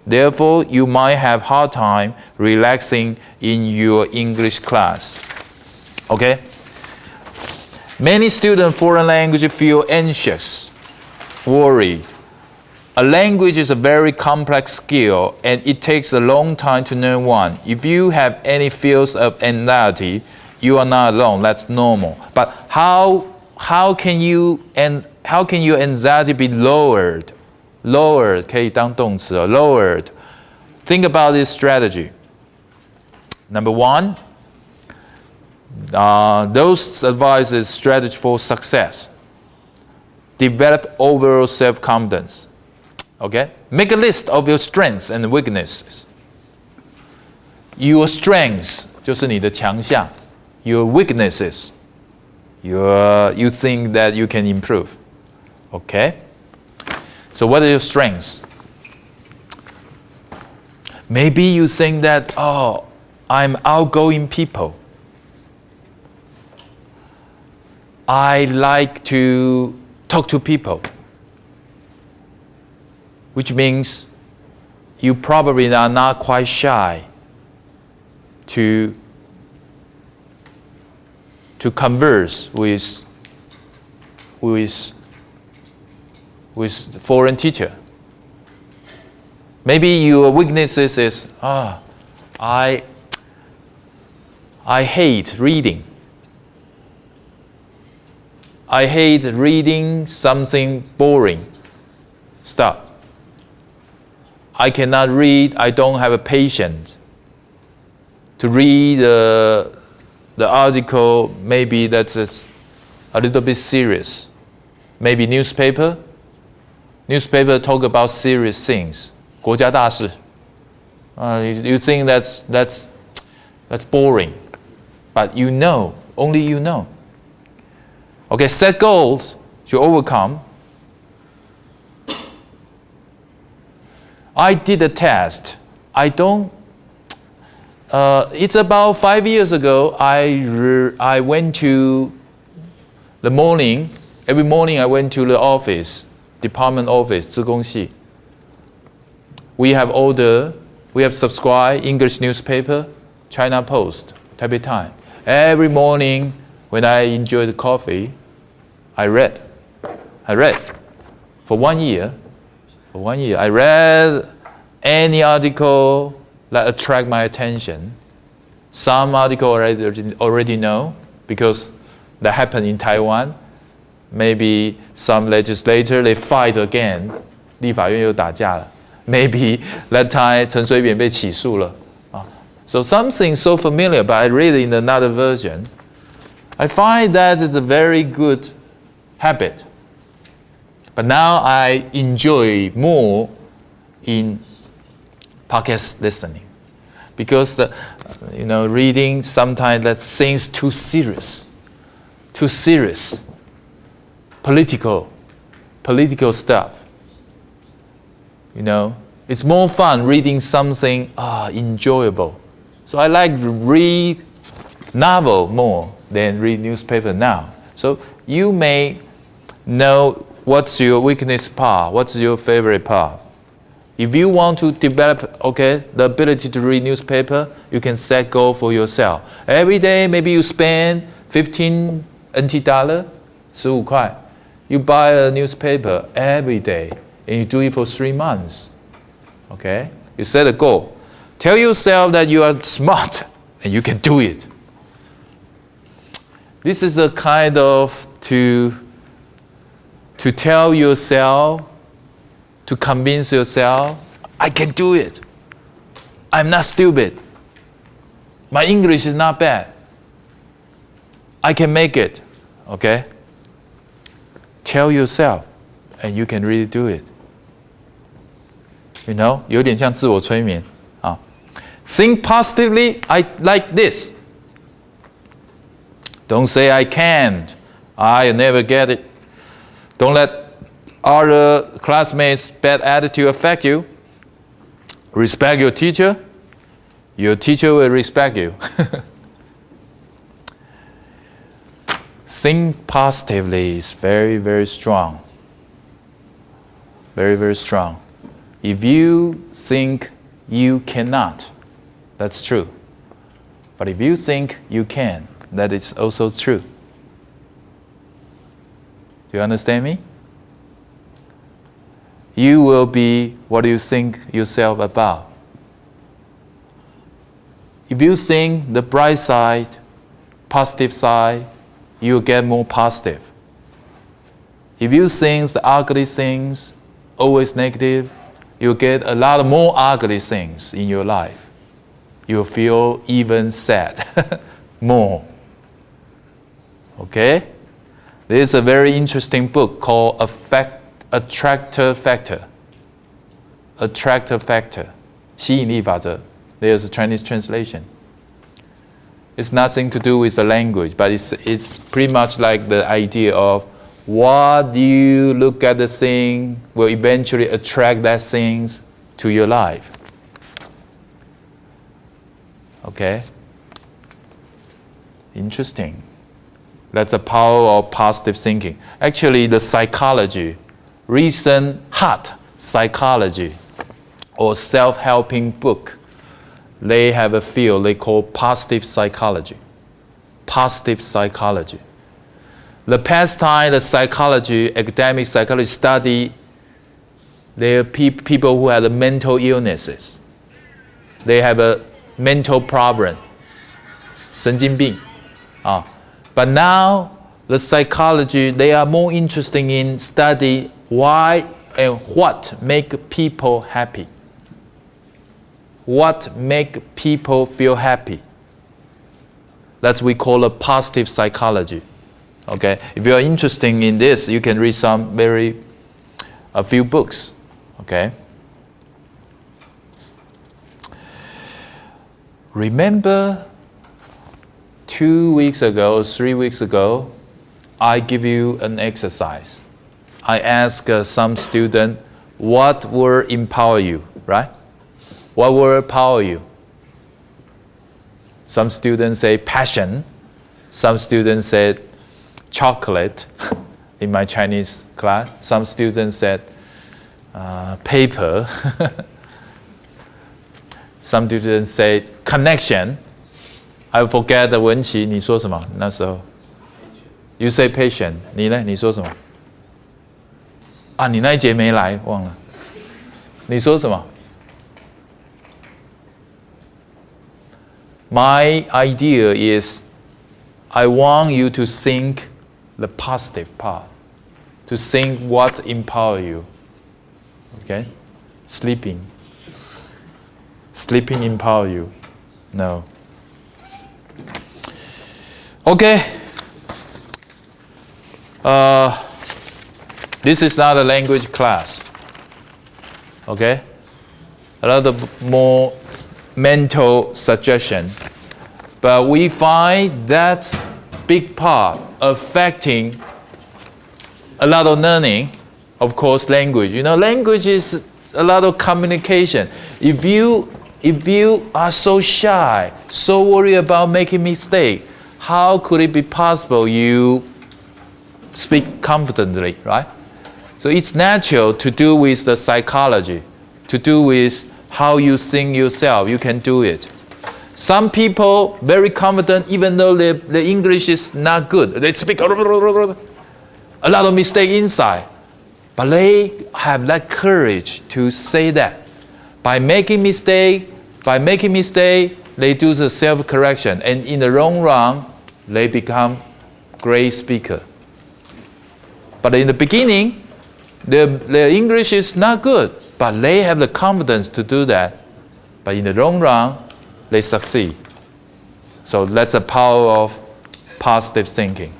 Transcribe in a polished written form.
Therefore, you might have hard time relaxing in your English class. Okay? Many students foreign language feel anxious, worried. A language is a very complex skill and it takes a long time to learn one. If you have any fears of anxiety, you are not alone. That's normal. But how can your anxiety be lowered? Lowered 可以当动词 lowered. Think about this strategy. Number one, those advices strategy for success. Develop overall self-confidence. Okay? Make a list of your strengths and weaknesses. Your strengths 就是你的强项. Your weaknesses, you think that you can improve. Okay? So what are your strengths? Maybe you think that, I'm outgoing people. I like to talk to people. Which means you probably are not quite shy to converse with foreign teacher. Maybe your weaknesses is, I hate reading. I hate reading something boring stuff. I cannot read, I don't have a patience to read the article, maybe that's a little bit serious. Maybe newspaper talk about serious things. 国家大事. You think that's boring, but you know, only you know. Okay, set goals to overcome. I did a test. It's about 5 years ago. I went to the morning. Every morning I went to the office, department office, 职工系. We have subscribed English newspaper, China Post, Taipei Times. Every morning when I enjoyed the coffee, I read for 1 year. For 1 year, I read any article that attract my attention. Some article already know because that happened in Taiwan. Maybe some legislator they fight again. 立法院又打架了. Maybe that time 陈水扁被起诉了. So something so familiar, but I read it in another version. I find that is a very good habit. But now I enjoy more in podcast listening because reading sometimes that seems too serious, political stuff. It's more fun reading something enjoyable. So I like to read novel more than read newspaper now. So you may know what's your weakness part, what's your favorite part. If you want to develop, the ability to read newspaper, you can set goal for yourself. Every day, maybe you spend 15 NT dollar, 15 块. You buy a newspaper every day, and you do it for 3 months. Okay? You set a goal. Tell yourself that you are smart, and you can do it. This is a kind of to tell yourself, to convince yourself, I can do it. I'm not stupid. My English is not bad. I can make it. Okay? Tell yourself, and you can really do it. 有点像自我催眠. Think positively, I like this. Don't say I can't. I never get it. Don't let other classmates' bad attitude affect you. Respect your teacher. Your teacher will respect you. Think positively is very, very strong. Very, very strong. If you think you cannot, that's true. But if you think you can, that is also true. Do you understand me? You will be what you think yourself about. If you think the bright side, positive side, you'll get more positive. If you think the ugly things, always negative, you'll get a lot more ugly things in your life. You'll feel even sad more. Okay? There's a very interesting book called Attractor Factor. Attractor Factor. 吸引力法则. There's a Chinese translation. It's nothing to do with the language, but it's pretty much like the idea of what you look at the thing will eventually attract that things to your life. Okay? Interesting. That's the power of positive thinking. Actually, the psychology, recent hot psychology or self-helping book, they have a field they call positive psychology. Positive psychology. The past time, the psychology, academic psychology study, there are people who have mental illnesses. They have a mental problem. 神经病. But now, the psychology, they are more interested in study why and what make people happy. What make people feel happy. That's what we call a positive psychology. Okay? If you are interested in this, you can read a few books. Okay? Remember 2 weeks ago or 3 weeks ago, I give you an exercise. I ask some student, what will empower you, right? What will empower you? Some students say passion. Some students said chocolate in my Chinese class. Some students said paper. Some students said connection. I forget the 文琪你说什么那时候 You say patient. 你呢？你说什么？你那一节没来，忘了。你说什么？ My idea is I want you to think the positive part. To think what empower you. Okay? Sleeping. Sleeping empower you. No. Okay. This is not a language class. Okay? A lot of more mental suggestion. But we find that big part affecting a lot of learning. Of course, language. You know, language is a lot of communication. If you are so shy, so worried about making mistake, how could it be possible you speak confidently, right? So it's natural to do with the psychology, to do with how you think yourself. You can do it. Some people very confident, even though the English is not good. They speak a lot of mistake inside, but they have that courage to say that. By making mistake, they do the self-correction, and in the long run, they become great speaker. But in the beginning, their English is not good, but they have the confidence to do that. But in the long run, they succeed. So that's the power of positive thinking.